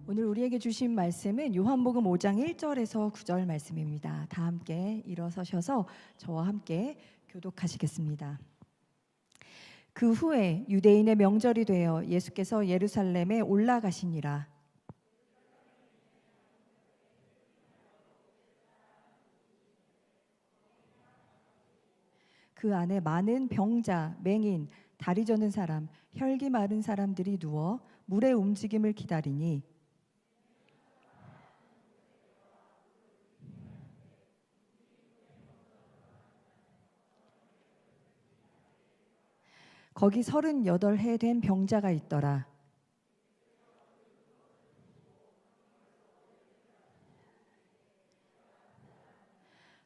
오늘 우리에게 주신 말씀은 요한복음 5장 1절에서 9절 말씀입니다. 다 함께 일어서셔서 저와 함께 교독하시겠습니다. 그 후에 유대인의 명절이 되어 예수께서 예루살렘에 올라가시니라. 그 안에 많은 병자, 맹인, 다리 저는 사람, 혈기 마른 사람들이 누워 물의 움직임을 기다리니 거기 38해 된 병자가 있더라.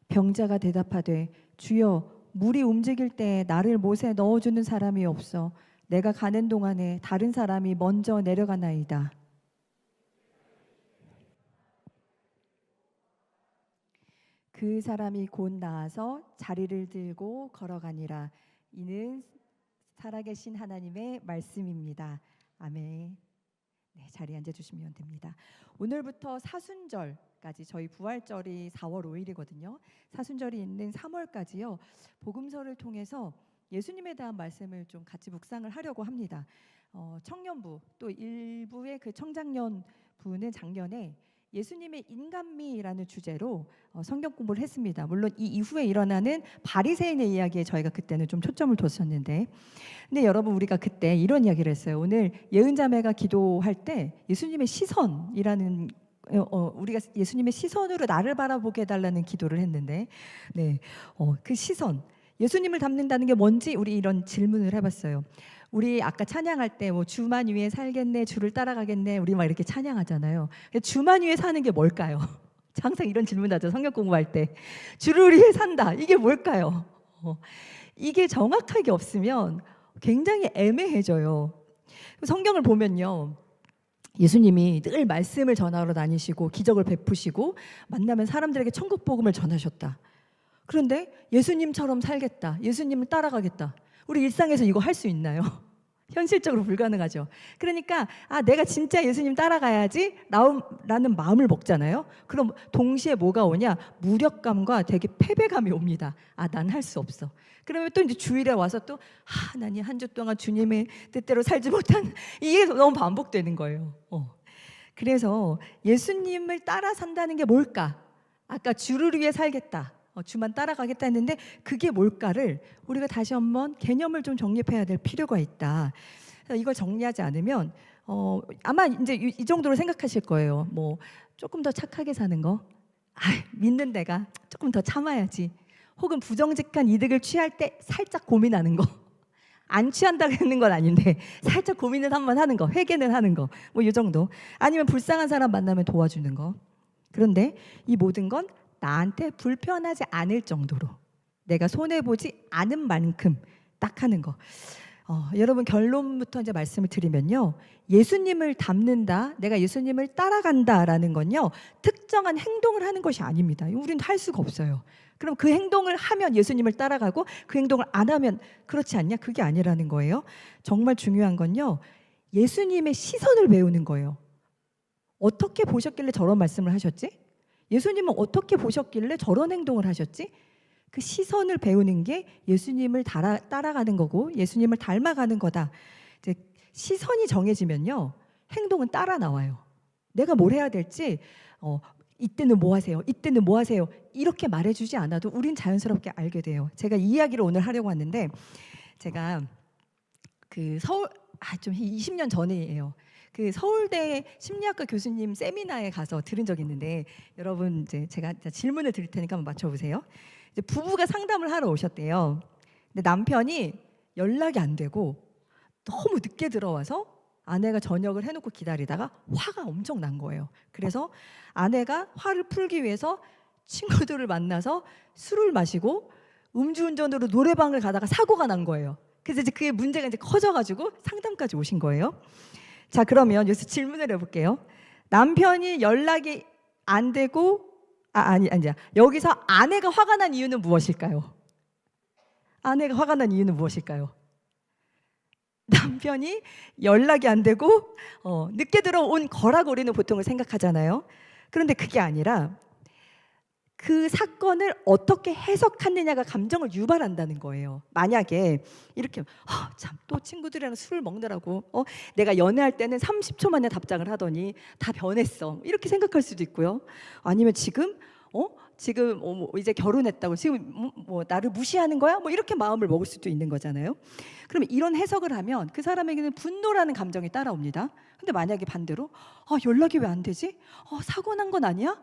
병자가 대답하되 주여 물이 움직일 때 나를 못에 넣어주는 사람이 없어 내가 가는 동안에 다른 사람이 먼저 내려가나이다. 그 사람이 곧 나아서 자리를 들고 걸어가니라. 이는 살아계신 하나님의 말씀입니다. 아멘. 네, 자리에 앉아주시면 됩니다. 오늘부터 사순절까지 저희 부활절이 4월 5일이거든요. 사순절이 있는 3월까지요. 복음서를 통해서 예수님에 대한 말씀을 좀 같이 묵상을 하려고 합니다. 청년부 또 일부의 그 청장년 부는 작년에 예수님의 인간미라는 주제로 성경 공부를 했습니다. 물론 이 이후에 일어나는 바리새인의 이야기에 저희가 그때는 좀 초점을 뒀었는데, 근데 여러분 우리가 그때 이런 이야기를 했어요. 오늘 예은자매가 기도할 때 예수님의 시선이라는 우리가 예수님의 시선으로 나를 바라보게 해달라는 기도를 했는데, 그 시선, 예수님을 닮는다는 게 뭔지 우리 이런 질문을 해봤어요. 우리 아까 찬양할 때 뭐 주만 위에 살겠네, 주를 따라가겠네, 우리 막 이렇게 찬양하잖아요. 주만 위에 사는 게 뭘까요? 항상 이런 질문하죠. 성경 공부할 때 주를 위해 산다. 이게 뭘까요? 이게 정확하게 없으면 굉장히 애매해져요. 성경을 보면요, 예수님이 늘 말씀을 전하러 다니시고 기적을 베푸시고 만나면 사람들에게 천국 복음을 전하셨다. 그런데 예수님처럼 살겠다, 예수님을 따라가겠다, 우리 일상에서 이거 할 수 있나요? 현실적으로 불가능하죠. 그러니까 내가 진짜 예수님 따라가야지 라는 마음을 먹잖아요. 그럼 동시에 뭐가 오냐? 무력감과 되게 패배감이 옵니다. 난 할 수 없어. 그러면 또 이제 주일에 와서 또 난 이 한 주 동안 주님의 뜻대로 살지 못한, 이게 너무 반복되는 거예요. 그래서 예수님을 따라 산다는 게 뭘까? 아까 주를 위해 살겠다, 주만 따라가겠다 했는데 그게 뭘까를 우리가 다시 한번 개념을 좀 정립해야 될 필요가 있다. 이걸 정리하지 않으면 아마 이제 이 정도로 생각하실 거예요. 뭐 조금 더 착하게 사는 거, 믿는 데가 조금 더 참아야지, 혹은 부정직한 이득을 취할 때 살짝 고민하는 거, 안 취한다고 했는 건 아닌데 살짝 고민을 한번 하는 거, 회개는 하는 거, 뭐 이 정도. 아니면 불쌍한 사람 만나면 도와주는 거. 그런데 이 모든 건 나한테 불편하지 않을 정도로, 내가 손해보지 않은 만큼 딱 하는 거. 여러분, 결론부터 이제 말씀을 드리면요, 예수님을 닮는다, 내가 예수님을 따라간다라는 건요, 특정한 행동을 하는 것이 아닙니다. 우리는 할 수가 없어요. 그럼 그 행동을 하면 예수님을 따라가고 그 행동을 안 하면 그렇지 않냐? 그게 아니라는 거예요. 정말 중요한 건요, 예수님의 시선을 배우는 거예요. 어떻게 보셨길래 저런 말씀을 하셨지? 예수님은 어떻게 보셨길래 저런 행동을 하셨지? 그 시선을 배우는 게 예수님을 따라가는 거고 예수님을 닮아가는 거다. 이제 시선이 정해지면요, 행동은 따라 나와요. 내가 뭘 해야 될지 이때는 뭐 하세요? 이때는 뭐 하세요? 이렇게 말해주지 않아도 우린 자연스럽게 알게 돼요. 제가 이 이야기를 오늘 하려고 하는데, 제가 그 서울 좀 20년 전이에요. 그 서울대 심리학과 교수님 세미나에 가서 들은 적이 있는데, 여러분 이제 제가 질문을 드릴 테니까 한번 맞춰보세요. 이제 부부가 상담을 하러 오셨대요. 근데 남편이 연락이 안 되고 너무 늦게 들어와서 아내가 저녁을 해놓고 기다리다가 화가 엄청 난 거예요. 그래서 아내가 화를 풀기 위해서 친구들을 만나서 술을 마시고 음주운전으로 노래방을 가다가 사고가 난 거예요. 그래서 이제 그게 문제가 이제 커져가지고 상담까지 오신 거예요. 자, 그러면 여기서 질문을 해볼게요. 남편이 연락이 안 되고 아니야. 여기서 아내가 화가 난 이유는 무엇일까요? 아내가 화가 난 이유는 무엇일까요? 남편이 연락이 안 되고 늦게 들어온 거라고 우리는 보통을 생각하잖아요. 그런데 그게 아니라 그 사건을 어떻게 해석하느냐가 감정을 유발한다는 거예요. 만약에 이렇게 참 또 친구들이랑 술을 먹느라고 내가 연애할 때는 30초 만에 답장을 하더니 다 변했어, 이렇게 생각할 수도 있고요. 아니면 지금 뭐 이제 결혼했다고 지금 뭐 나를 무시하는 거야? 뭐 이렇게 마음을 먹을 수도 있는 거잖아요. 그러면 이런 해석을 하면 그 사람에게는 분노라는 감정이 따라옵니다. 근데 만약에 반대로 연락이 왜 안 되지? 사고 난 건 아니야?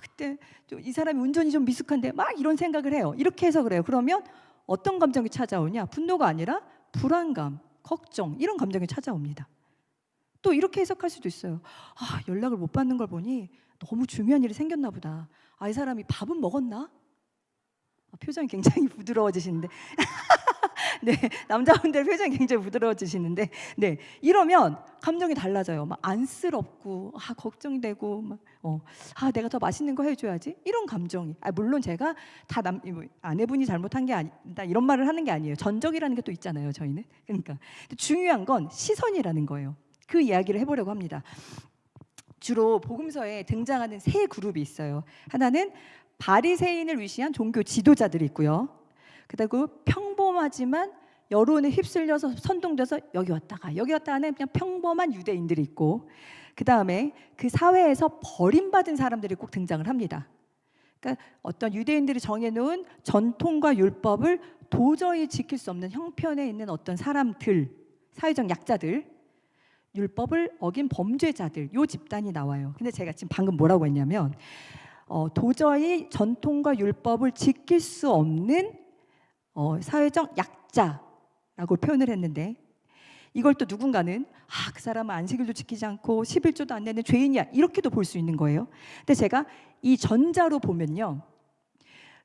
그때 이 사람이 운전이 좀 미숙한데 막 이런 생각을 해요. 이렇게 해석을 해요. 그러면 어떤 감정이 찾아오냐? 분노가 아니라 불안감, 걱정, 이런 감정이 찾아옵니다. 또 이렇게 해석할 수도 있어요. 연락을 못 받는 걸 보니 너무 중요한 일이 생겼나 보다. 이 사람이 밥은 먹었나? 표정이 굉장히 부드러워지시는데 네, 남자분들 표정이 굉장히 부드러워지시는데, 네, 이러면 감정이 달라져요. 막 안쓰럽고 걱정되고 내가 더 맛있는 거 해줘야지, 이런 감정이. 물론 제가 다 아내분이 잘못한 게 아니다 이런 말을 하는 게 아니에요. 전적이라는 게 또 있잖아요, 저희는. 그러니까 중요한 건 시선이라는 거예요. 그 이야기를 해보려고 합니다. 주로 복음서에 등장하는 세 그룹이 있어요. 하나는 바리새인을 위시한 종교 지도자들이 있고요. 그리고 평범하지만 여론에 휩쓸려서 선동돼서 여기 왔다가 하는 그냥 평범한 유대인들이 있고, 그 다음에 그 사회에서 버림받은 사람들이 꼭 등장을 합니다. 그러니까 어떤 유대인들이 정해놓은 전통과 율법을 도저히 지킬 수 없는 형편에 있는 어떤 사람들, 사회적 약자들, 율법을 어긴 범죄자들, 요 집단이 나와요. 근데 제가 지금 방금 뭐라고 했냐면 도저히 전통과 율법을 지킬 수 없는 사회적 약자라고 표현을 했는데, 이걸 또 누군가는 그 사람은 안식일도 지키지 않고 11조도 안 내는 죄인이야, 이렇게도 볼 수 있는 거예요. 근데 제가 이 전자로 보면요,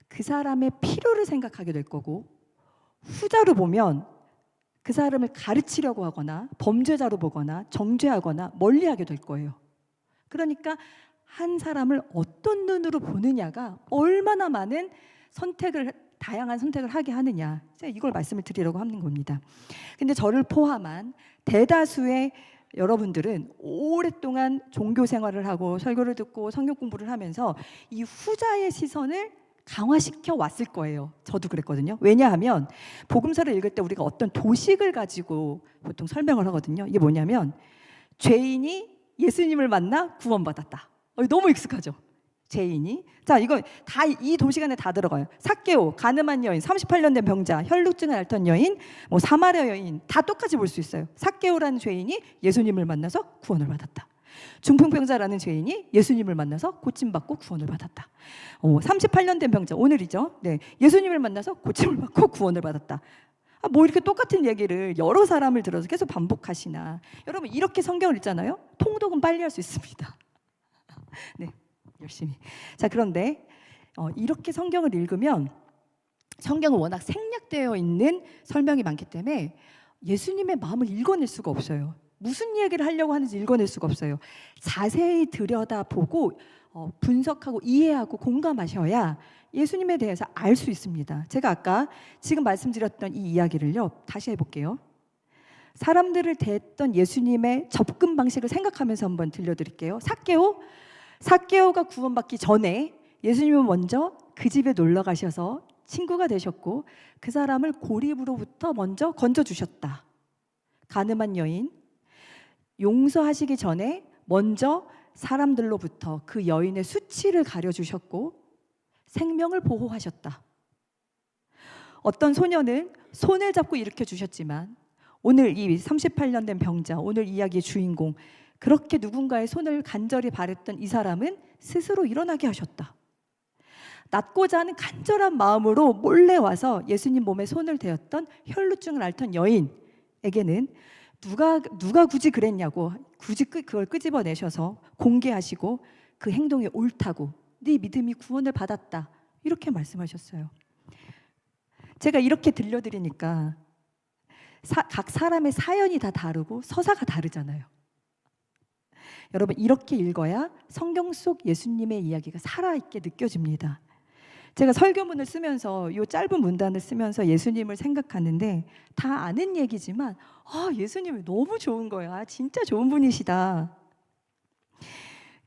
그 사람의 필요를 생각하게 될 거고, 후자로 보면 그 사람을 가르치려고 하거나 범죄자로 보거나 정죄하거나 멀리하게 될 거예요. 그러니까 한 사람을 어떤 눈으로 보느냐가 얼마나 많은 다양한 선택을 하게 하느냐, 제가 이걸 말씀을 드리려고 하는 겁니다. 근데 저를 포함한 대다수의 여러분들은 오랫동안 종교 생활을 하고 설교를 듣고 성경 공부를 하면서 이 후자의 시선을 강화시켜 왔을 거예요. 저도 그랬거든요. 왜냐하면 복음서를 읽을 때 우리가 어떤 도식을 가지고 보통 설명을 하거든요. 이게 뭐냐면 죄인이 예수님을 만나 구원받았다. 너무 익숙하죠? 죄인이. 자, 이거 다 이 도식 안에 다 들어가요. 삭개오, 가늠한 여인, 38년 된 병자, 혈루증을 앓던 여인, 사마리아 여인, 다 똑같이 볼 수 있어요. 삭개오라는 죄인이 예수님을 만나서 구원을 받았다. 중풍병자라는 죄인이 예수님을 만나서 고침받고 구원을 받았다. 38년 된 병자, 오늘이죠. 네, 예수님을 만나서 고침을 받고 구원을 받았다. 이렇게 똑같은 얘기를 여러 사람을 들어서 계속 반복하시나. 여러분, 이렇게 성경을 읽잖아요. 통독은 빨리 할 수 있습니다. 네, 열심히. 자, 그런데 이렇게 성경을 읽으면 성경은 워낙 생략되어 있는 설명이 많기 때문에 예수님의 마음을 읽어낼 수가 없어요. 무슨 얘기를 하려고 하는지 읽어낼 수가 없어요. 자세히 들여다보고 분석하고 이해하고 공감하셔야 예수님에 대해서 알 수 있습니다. 제가 아까 지금 말씀드렸던 이 이야기를요, 다시 해볼게요. 사람들을 대했던 예수님의 접근 방식을 생각하면서 한번 들려드릴게요. 삭개오가 구원받기 전에 예수님은 먼저 그 집에 놀러 가셔서 친구가 되셨고, 그 사람을 고립으로부터 먼저 건져주셨다. 가늠한 여인, 용서하시기 전에 먼저 사람들로부터 그 여인의 수치를 가려주셨고 생명을 보호하셨다. 어떤 소녀는 손을 잡고 일으켜 주셨지만 오늘 이 38년 된 병자, 오늘 이야기의 주인공, 그렇게 누군가의 손을 간절히 바랬던 이 사람은 스스로 일어나게 하셨다. 낫고자 하는 간절한 마음으로 몰래 와서 예수님 몸에 손을 대었던 혈루증을 앓던 여인에게는 누가 굳이 그랬냐고 굳이 그걸 끄집어내셔서 공개하시고 그 행동이 옳다고, 네 믿음이 구원을 받았다, 이렇게 말씀하셨어요. 제가 이렇게 들려드리니까 각 사람의 사연이 다 다르고 서사가 다르잖아요. 여러분, 이렇게 읽어야 성경 속 예수님의 이야기가 살아있게 느껴집니다. 제가 설교문을 쓰면서 이 짧은 문단을 쓰면서 예수님을 생각하는데 다 아는 얘기지만 예수님이 너무 좋은 거야. 진짜 좋은 분이시다.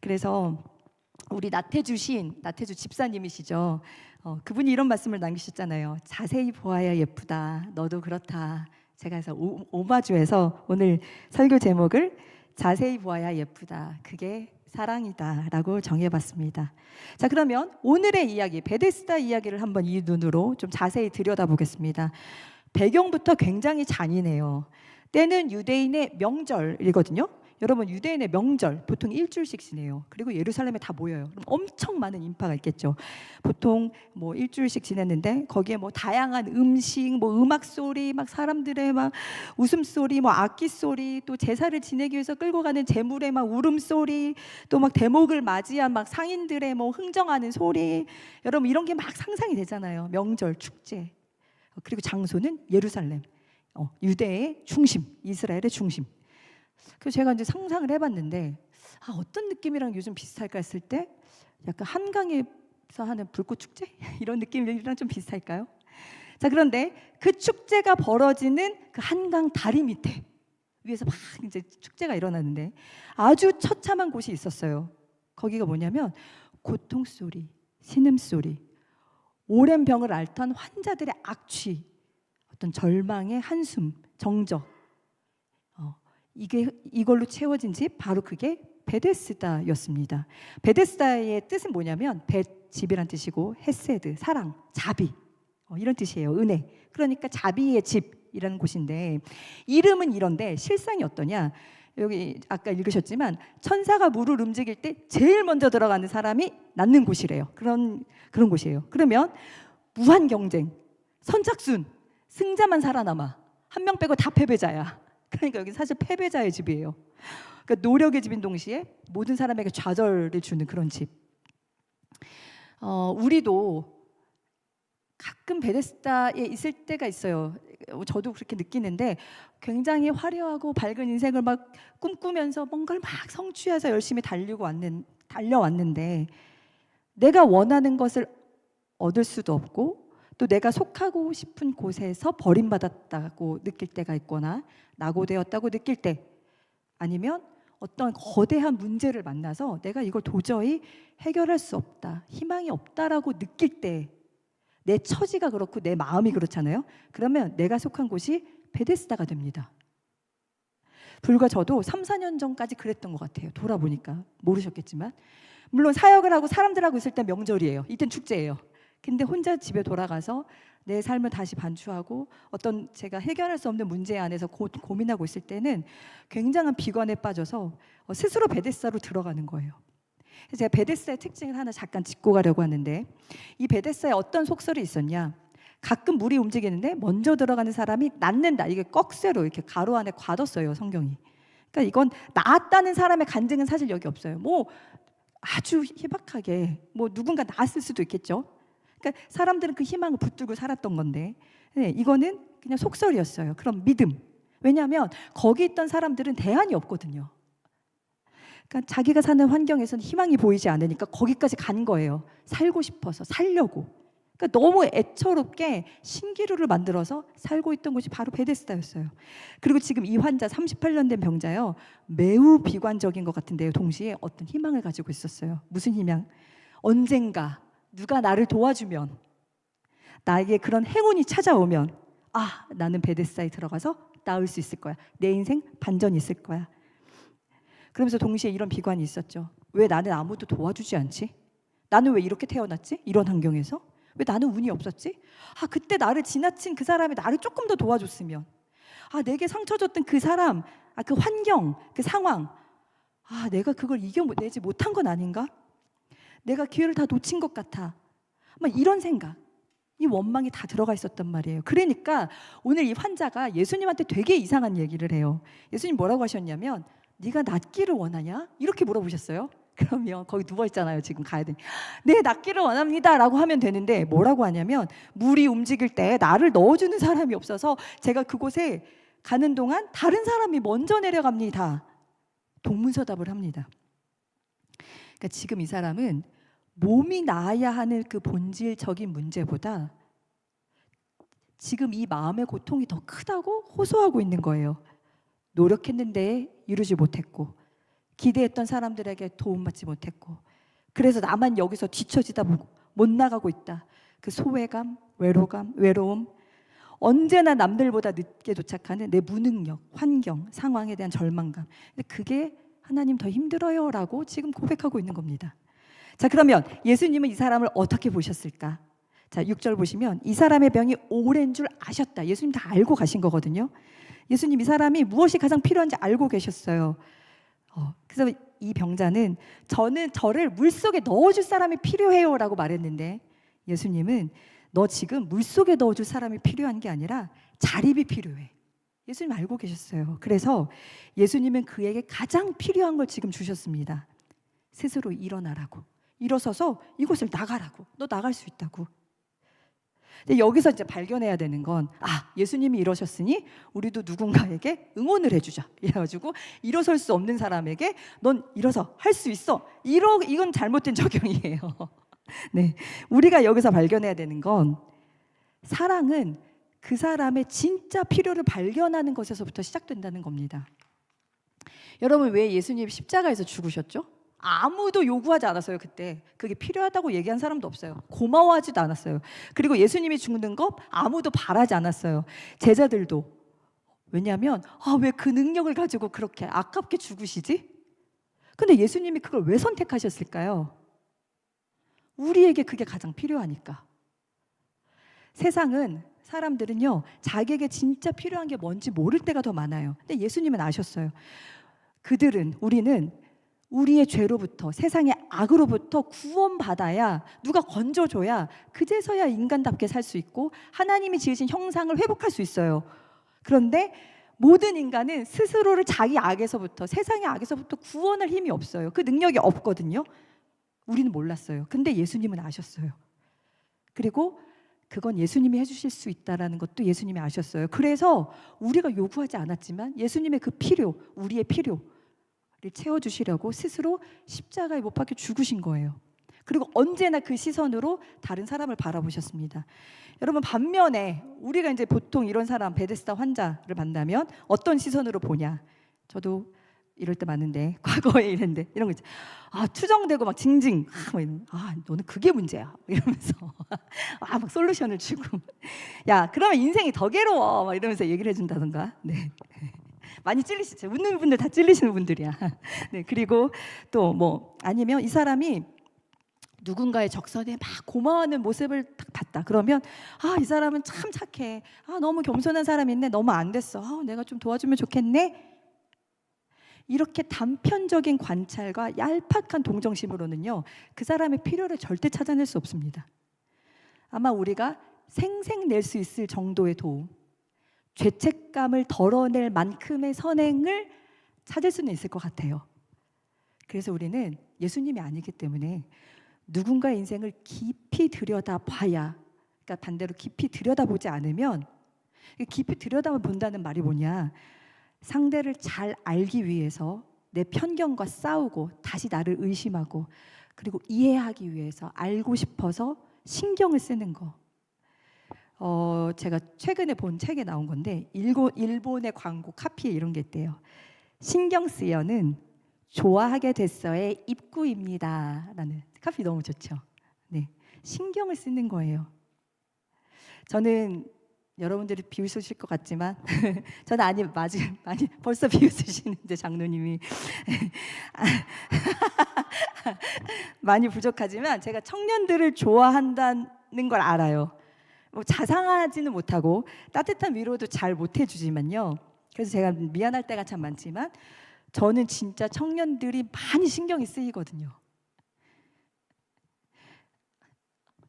그래서 우리 나태주 집사님이시죠. 그분이 이런 말씀을 남기셨잖아요. 자세히 보아야 예쁘다. 너도 그렇다. 제가 그래서 오마주해서 오늘 설교 제목을 자세히 보아야 예쁘다. 그게 사랑이다 라고 정해봤습니다. 자, 그러면 오늘의 이야기, 베데스다 이야기를 한번 이 눈으로 좀 자세히 들여다보겠습니다. 배경부터 굉장히 잔인해요. 때는 유대인의 명절이거든요. 여러분, 유대인의 명절 보통 일주일씩 지내요. 그리고 예루살렘에 다 모여요. 그럼 엄청 많은 인파가 있겠죠. 보통 뭐 일주일씩 지냈는데 거기에 뭐 다양한 음식, 뭐 음악 소리, 막 사람들의 막 웃음소리, 뭐 악기 소리, 또 제사를 지내기 위해서 끌고 가는 제물의 막 울음소리, 또 막 대목을 맞이한 막 상인들의 뭐 흥정하는 소리, 여러분 이런 게 막 상상이 되잖아요. 명절, 축제. 그리고 장소는 예루살렘, 유대의 중심, 이스라엘의 중심. 그래서 제가 이제 상상을 해봤는데 어떤 느낌이랑 요즘 비슷할까 했을 때 약간 한강에서 하는 불꽃 축제 이런 느낌이랑 좀 비슷할까요? 자, 그런데 그 축제가 벌어지는 그 한강 다리 밑에 위에서 막 이제 축제가 일어나는데 아주 처참한 곳이 있었어요. 거기가 뭐냐면 고통 소리, 신음 소리, 오랜 병을 앓던 환자들의 악취, 어떤 절망의 한숨, 정적, 이걸로 채워진 집, 바로 그게 베데스다였습니다. 베데스다의 뜻은 뭐냐면 집이란 뜻이고 헤세드, 사랑, 자비, 이런 뜻이에요. 은혜. 그러니까 자비의 집이라는 곳인데 이름은 이런데 실상이 어떠냐? 여기 아까 읽으셨지만 천사가 물을 움직일 때 제일 먼저 들어가는 사람이 낫는 곳이래요. 그런 곳이에요. 그러면 무한 경쟁, 선착순, 승자만 살아남아. 한 명 빼고 다 패배자야. 그러니까 여기 사실 패배자의 집이에요. 그러니까 노력의 집인 동시에 모든 사람에게 좌절을 주는 그런 집. 우리도 가끔 베데스다에 있을 때가 있어요. 저도 그렇게 느끼는데 굉장히 화려하고 밝은 인생을 막 꿈꾸면서 뭔가를 막 성취해서 열심히 달려왔는데 내가 원하는 것을 얻을 수도 없고 또 내가 속하고 싶은 곳에서 버림받았다고 느낄 때가 있거나 낙오되었다고 느낄 때, 아니면 어떤 거대한 문제를 만나서 내가 이걸 도저히 해결할 수 없다, 희망이 없다라고 느낄 때, 내 처지가 그렇고 내 마음이 그렇잖아요. 그러면 내가 속한 곳이 베데스다가 됩니다. 불과 저도 3, 4년 전까지 그랬던 것 같아요. 돌아보니까. 모르셨겠지만 물론 사역을 하고 사람들하고 있을 때 명절이에요. 이땐 축제예요. 근데 혼자 집에 돌아가서 내 삶을 다시 반추하고 어떤 제가 해결할 수 없는 문제 안에서 고민하고 있을 때는 굉장한 비관에 빠져서 스스로 베데스다로 들어가는 거예요. 그래서 제가 베데스다의 특징을 하나 잠깐 짚고 가려고 하는데, 이 베데스다에 어떤 속설이 있었냐, 가끔 물이 움직이는데 먼저 들어가는 사람이 낫는다. 이게 꺽쇠로 이렇게 가로 안에 과뒀어요, 성경이. 그러니까 이건 나았다는 사람의 간증은 사실 여기 없어요. 뭐 아주 희박하게 뭐 누군가 나았을 수도 있겠죠. 그러니까 사람들은 그 희망을 붙들고 살았던 건데, 이거는 그냥 속설이었어요. 그럼 믿음. 왜냐하면 거기 있던 사람들은 대안이 없거든요. 그러니까 자기가 사는 환경에서는 희망이 보이지 않으니까 거기까지 간 거예요. 살고 싶어서, 살려고. 그러니까 너무 애처롭게 신기루를 만들어서 살고 있던 곳이 바로 베데스다였어요. 그리고 지금 이 환자 38년 된 병자요, 매우 비관적인 것 같은데요, 동시에 어떤 희망을 가지고 있었어요. 무슨 희망? 언젠가 누가 나를 도와주면, 나에게 그런 행운이 찾아오면, 나는 베데스다에 들어가서 나을 수 있을 거야. 내 인생 반전이 있을 거야. 그러면서 동시에 이런 비관이 있었죠. 왜 나는 아무도 도와주지 않지? 나는 왜 이렇게 태어났지? 이런 환경에서? 왜 나는 운이 없었지? 그때 나를 지나친 그 사람이 나를 조금 더 도와줬으면, 내게 상처 줬던 그 사람, 그 환경, 그 상황, 내가 그걸 이겨내지 못한 건 아닌가? 내가 기회를 다 놓친 것 같아. 막 이런 생각, 이 원망이 다 들어가 있었단 말이에요. 그러니까 오늘 이 환자가 예수님한테 되게 이상한 얘기를 해요. 예수님 뭐라고 하셨냐면, 네가 낫기를 원하냐? 이렇게 물어보셨어요. 그러면 거기 누워있잖아요. 지금 가야 되니. 네, 낫기를 원합니다 라고 하면 되는데, 뭐라고 하냐면, 물이 움직일 때 나를 넣어주는 사람이 없어서 제가 그곳에 가는 동안 다른 사람이 먼저 내려갑니다. 동문서답을 합니다. 그러니까 지금 이 사람은 몸이 나아야 하는 그 본질적인 문제보다 지금 이 마음의 고통이 더 크다고 호소하고 있는 거예요. 노력했는데 이루지 못했고, 기대했던 사람들에게 도움받지 못했고, 그래서 나만 여기서 뒤처지다 못 나가고 있다. 그 소외감, 외로움, 언제나 남들보다 늦게 도착하는 내 무능력, 환경, 상황에 대한 절망감. 근데 그게 하나님 더 힘들어요 라고 지금 고백하고 있는 겁니다. 자, 그러면 예수님은 이 사람을 어떻게 보셨을까? 자, 6절 보시면 이 사람의 병이 오랜 줄 아셨다. 예수님 다 알고 가신 거거든요. 예수님 이 사람이 무엇이 가장 필요한지 알고 계셨어요. 그래서 이 병자는 저는 저를 물속에 넣어줄 사람이 필요해요 라고 말했는데, 예수님은 너 지금 물속에 넣어줄 사람이 필요한 게 아니라 자립이 필요해. 예수님 알고 계셨어요. 그래서 예수님은 그에게 가장 필요한 걸 지금 주셨습니다. 스스로 일어나라고, 일어서서 이곳을 나가라고. 너 나갈 수 있다고. 근데 여기서 이제 발견해야 되는 건, 예수님이 이러셨으니 우리도 누군가에게 응원을 해주자. 이래가지고 일어설 수 없는 사람에게 넌 일어서 할 수 있어. 이건 잘못된 적용이에요. 네, 우리가 여기서 발견해야 되는 건, 사랑은 그 사람의 진짜 필요를 발견하는 것에서부터 시작된다는 겁니다. 여러분, 왜 예수님 십자가에서 죽으셨죠? 아무도 요구하지 않았어요. 그때 그게 필요하다고 얘기한 사람도 없어요. 고마워하지도 않았어요. 그리고 예수님이 죽는 거 아무도 바라지 않았어요. 제자들도. 왜냐하면 왜 그 능력을 가지고 그렇게 아깝게 죽으시지? 근데 예수님이 그걸 왜 선택하셨을까요? 우리에게 그게 가장 필요하니까. 세상은, 사람들은요, 자기에게 진짜 필요한 게 뭔지 모를 때가 더 많아요. 근데 예수님은 아셨어요. 우리는 우리의 죄로부터, 세상의 악으로부터 구원받아야, 누가 건져줘야 그제서야 인간답게 살 수 있고 하나님이 지으신 형상을 회복할 수 있어요. 그런데 모든 인간은 스스로를 자기 악에서부터, 세상의 악에서부터 구원할 힘이 없어요. 그 능력이 없거든요. 우리는 몰랐어요. 근데 예수님은 아셨어요. 그리고 그건 예수님이 해주실 수 있다는 것도 예수님이 아셨어요. 그래서 우리가 요구하지 않았지만 예수님의 그 필요, 우리의 필요를 채워주시려고 스스로 십자가에 못 박혀 죽으신 거예요. 그리고 언제나 그 시선으로 다른 사람을 바라보셨습니다. 여러분, 반면에 우리가 이제 보통 이런 사람, 베데스다 환자를 만나면 어떤 시선으로 보냐? 저도 이럴 때 많은데, 과거에 이랬는데 이런 거 있죠. 투정되고 막 징징, 너는 그게 문제야 이러면서 막 솔루션을 주고, 야 그러면 인생이 더 괴로워 막 이러면서 얘기를 해준다던가. 네. 많이 찔리시죠? 웃는 분들 다 찔리시는 분들이야. 네. 그리고 또 아니면 이 사람이 누군가의 적선에 막 고마워하는 모습을 딱 봤다. 그러면 이 사람은 참 착해. 너무 겸손한 사람인데 너무 안 됐어. 내가 좀 도와주면 좋겠네. 이렇게 단편적인 관찰과 얄팍한 동정심으로는요, 그 사람의 필요를 절대 찾아낼 수 없습니다. 아마 우리가 생색낼 수 있을 정도의 도움, 죄책감을 덜어낼 만큼의 선행을 찾을 수는 있을 것 같아요. 그래서 우리는 예수님이 아니기 때문에 누군가의 인생을 깊이 들여다봐야, 그러니까 반대로 깊이 들여다보지 않으면, 깊이 들여다본다는 말이 뭐냐, 상대를 잘 알기 위해서 내 편견과 싸우고 다시 나를 의심하고, 그리고 이해하기 위해서 알고 싶어서 신경을 쓰는 거. 제가 최근에 본 책에 나온 건데, 일본의 광고 카피에 이런 게 있대요. 신경 쓰여는 좋아하게 됐어의 입구입니다 라는 카피. 너무 좋죠. 네, 신경을 쓰는 거예요. 저는 여러분들이 비웃으실 것 같지만 저는 많이 벌써 비웃으시는데 장로님이 많이 부족하지만 제가 청년들을 좋아한다는 걸 알아요. 자상하지는 못하고 따뜻한 위로도 잘 못해주지만요. 그래서 제가 미안할 때가 참 많지만 저는 진짜 청년들이 많이 신경이 쓰이거든요.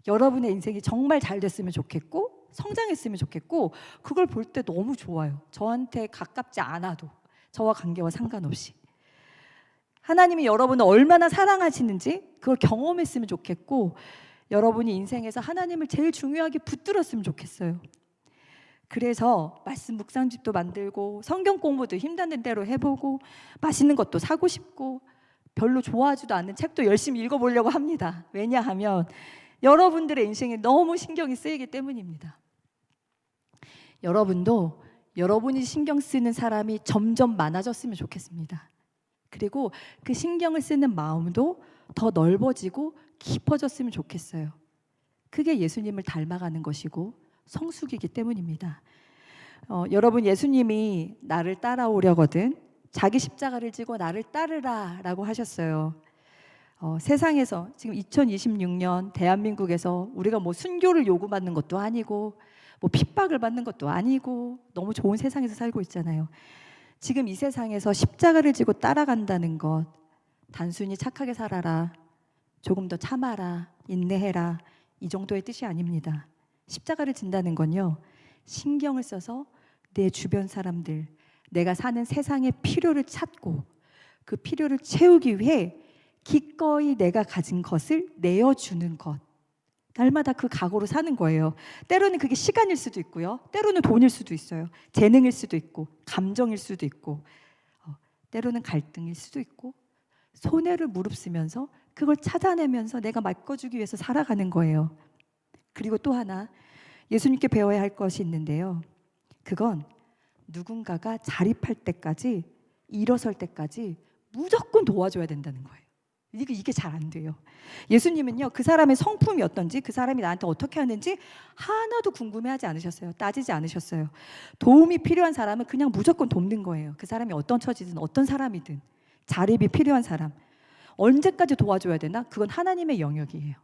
여러분의 인생이 정말 잘 됐으면 좋겠고 성장했으면 좋겠고, 그걸 볼 때 너무 좋아요. 저한테 가깝지 않아도, 저와 관계와 상관없이 하나님이 여러분을 얼마나 사랑하시는지 그걸 경험했으면 좋겠고, 여러분이 인생에서 하나님을 제일 중요하게 붙들었으면 좋겠어요. 그래서 말씀 묵상집도 만들고 성경 공부도 힘닿는 대로 해보고 맛있는 것도 사고 싶고 별로 좋아하지도 않는 책도 열심히 읽어보려고 합니다. 왜냐하면 여러분들의 인생에 너무 신경이 쓰이기 때문입니다. 여러분도 여러분이 신경 쓰는 사람이 점점 많아졌으면 좋겠습니다. 그리고 그 신경을 쓰는 마음도 더 넓어지고 깊어졌으면 좋겠어요. 그게 예수님을 닮아가는 것이고 성숙이기 때문입니다. 여러분, 예수님이 나를 따라오려거든 자기 십자가를 지고 나를 따르라 라고 하셨어요. 세상에서 지금 2026년 대한민국에서 우리가 뭐 순교를 요구받는 것도 아니고 뭐 핍박을 받는 것도 아니고 너무 좋은 세상에서 살고 있잖아요. 지금 이 세상에서 십자가를 지고 따라간다는 것, 단순히 착하게 살아라, 조금 더 참아라, 인내해라, 이 정도의 뜻이 아닙니다. 십자가를 진다는 건요, 신경을 써서 내 주변 사람들, 내가 사는 세상의 필요를 찾고 그 필요를 채우기 위해 기꺼이 내가 가진 것을 내어주는 것, 날마다 그 각오로 사는 거예요. 때로는 그게 시간일 수도 있고요, 때로는 돈일 수도 있어요, 재능일 수도 있고 감정일 수도 있고 때로는 갈등일 수도 있고 손해를 무릅쓰면서 그걸 찾아내면서 내가 메꿔주기 위해서 살아가는 거예요. 그리고 또 하나 예수님께 배워야 할 것이 있는데요, 그건 누군가가 자립할 때까지, 일어설 때까지 무조건 도와줘야 된다는 거예요. 이게 잘 안 돼요. 예수님은요, 그 사람의 성품이 어떤지, 그 사람이 나한테 어떻게 하는지 하나도 궁금해하지 않으셨어요. 따지지 않으셨어요. 도움이 필요한 사람은 그냥 무조건 돕는 거예요. 그 사람이 어떤 처지든 어떤 사람이든 자립이 필요한 사람, 언제까지 도와줘야 되나? 그건 하나님의 영역이에요.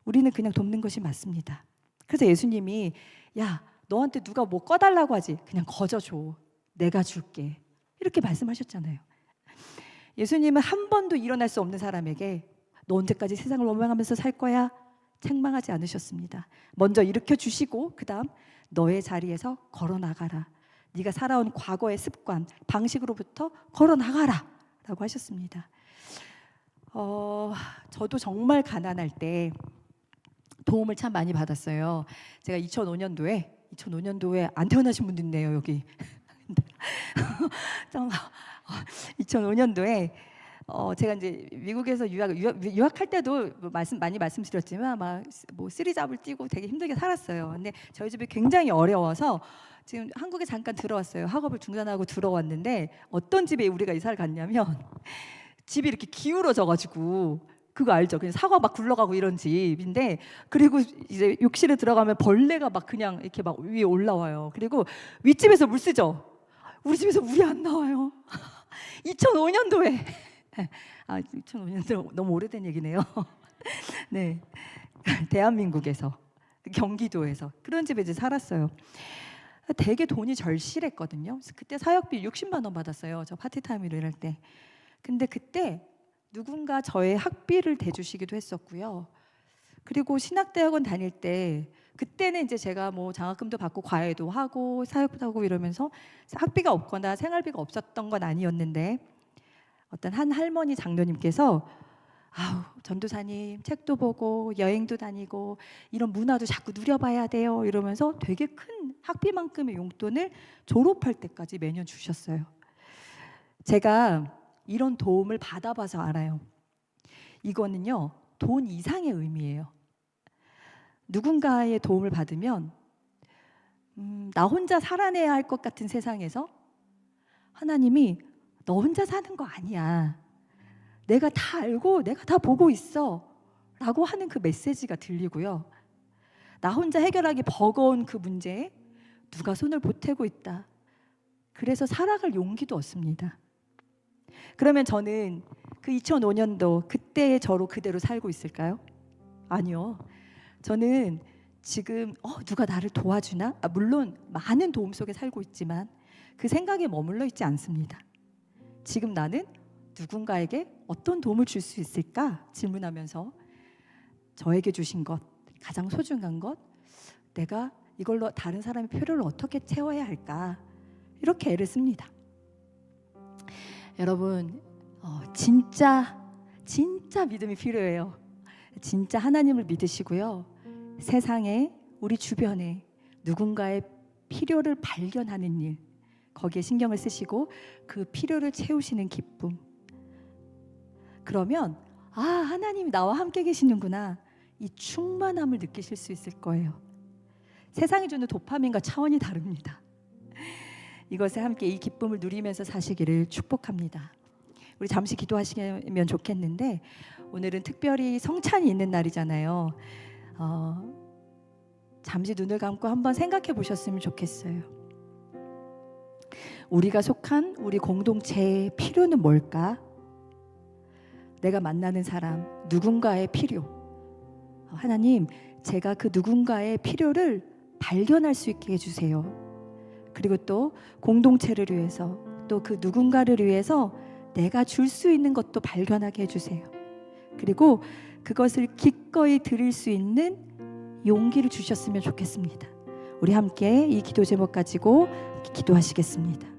우리는 그냥 돕는 것이 맞습니다. 그래서 예수님이 야, 너한테 누가 뭐 꺼달라고 하지? 그냥 거저줘. 내가 줄게. 이렇게 말씀하셨잖아요. 예수님은 한 번도 일어날 수 없는 사람에게 너 언제까지 세상을 원망하면서 살 거야? 책망하지 않으셨습니다. 먼저 일으켜 주시고 그 다음 너의 자리에서 걸어나가라. 네가 살아온 과거의 습관, 방식으로부터 걸어나가라 라고 하셨습니다. 저도 정말 가난할 때 도움을 참 많이 받았어요. 제가 2005년도에 안 태어나신 분도 있네요, 여기. 2005년도에 제가 이제 미국에서 유학할 때도 많이 말씀드렸지만 막 뭐 쓰리잡을 뛰고 되게 힘들게 살았어요. 근데 저희 집이 굉장히 어려워서 지금 한국에 잠깐 들어왔어요. 학업을 중단하고 들어왔는데 어떤 집에 우리가 이사를 갔냐면 집이 이렇게 기울어져가지고, 그거 알죠? 그냥 사과 막 굴러가고 이런 집인데, 그리고 이제 욕실에 들어가면 벌레가 막 그냥 이렇게 막 위에 올라와요. 그리고 윗집에서 물 쓰죠. 우리 집에서 물이 안 나와요. 2005년도에 2005년도 너무 오래된 얘기네요. 네, 대한민국에서, 경기도에서 그런 집에 이제 살았어요. 되게 돈이 절실했거든요. 그때 사역비 60만 원 받았어요. 저 파티타임으로 일할 때. 근데 그때 누군가 저의 학비를 대주시기도 했었고요. 그리고 신학대학원 다닐 때 그때는 이제 제가 뭐 장학금도 받고 과외도 하고 사역도 하고 이러면서 학비가 없거나 생활비가 없었던 건 아니었는데, 어떤 한 할머니 장로님께서 아우, 전도사님 책도 보고 여행도 다니고 이런 문화도 자꾸 누려봐야 돼요 이러면서 되게 큰 학비만큼의 용돈을 졸업할 때까지 매년 주셨어요. 제가 이런 도움을 받아봐서 알아요. 이거는요, 돈 이상의 의미예요. 누군가의 도움을 받으면 나 혼자 살아내야 할 것 같은 세상에서 하나님이 너 혼자 사는 거 아니야, 내가 다 알고 내가 다 보고 있어 라고 하는 그 메시지가 들리고요, 나 혼자 해결하기 버거운 그 문제에 누가 손을 보태고 있다, 그래서 살아갈 용기도 얻습니다. 그러면 저는 그 2005년도 그때의 저로 그대로 살고 있을까요? 아니요. 저는 지금 누가 나를 도와주나? 물론 많은 도움 속에 살고 있지만 그 생각에 머물러 있지 않습니다. 지금 나는 누군가에게 어떤 도움을 줄 수 있을까 질문하면서 저에게 주신 것, 가장 소중한 것, 내가 이걸로 다른 사람의 필요를 어떻게 채워야 할까, 이렇게 애를 씁니다. 여러분, 진짜 믿음이 필요해요. 진짜 하나님을 믿으시고요, 세상에 우리 주변에 누군가의 필요를 발견하는 일, 거기에 신경을 쓰시고 그 필요를 채우시는 기쁨, 그러면 하나님이 나와 함께 계시는구나, 이 충만함을 느끼실 수 있을 거예요. 세상이 주는 도파민과 차원이 다릅니다. 이것에 함께 이 기쁨을 누리면서 사시기를 축복합니다. 우리 잠시 기도하시면 좋겠는데, 오늘은 특별히 성찬이 있는 날이잖아요. 잠시 눈을 감고 한번 생각해 보셨으면 좋겠어요. 우리가 속한 우리 공동체의 필요는 뭘까? 내가 만나는 사람, 누군가의 필요. 하나님, 제가 그 누군가의 필요를 발견할 수 있게 해주세요. 그리고 또 공동체를 위해서, 또 그 누군가를 위해서 내가 줄 수 있는 것도 발견하게 해주세요. 그리고 그것을 기꺼이 드릴 수 있는 용기를 주셨으면 좋겠습니다. 우리 함께 이 기도 제목 가지고 기도하시겠습니다.